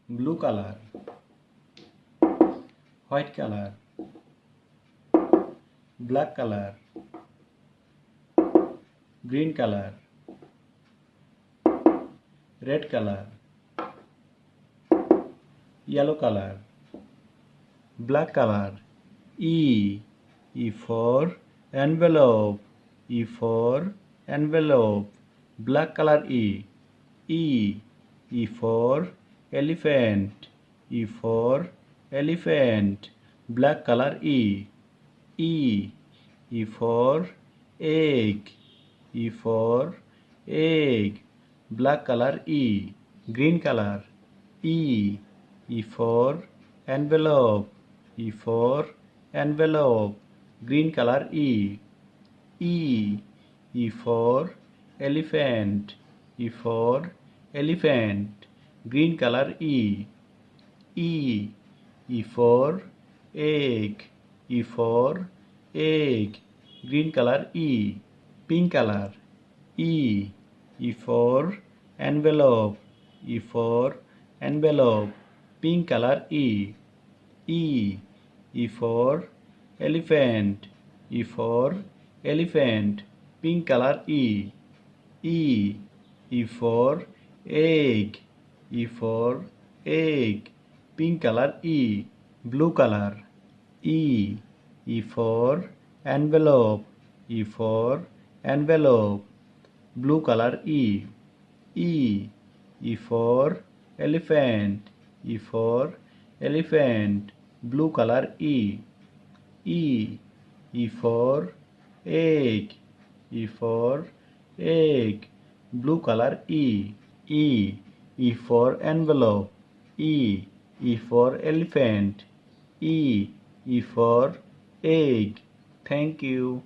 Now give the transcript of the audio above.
blue color, white color, black color, green color, red color, yellow color, black color. E for envelope, E for envelope, black color E. E for elephant, E for elephant, black color E. E for egg, E for egg, black color E. Green color E for envelope, E for envelope, green color E. E for elephant, E for elephant, green color E. E for egg, E for egg, green color E. Pink color E for envelope, E for envelope, pink color E. E for elephant, E for elephant, pink color E. E for egg, E for egg, pink color E. Blue color E for envelope, E for envelope, blue color E. E for elephant, E for elephant, blue color E. E for egg, E for egg, blue color E. E for envelope, E for elephant, E for egg. Thank you.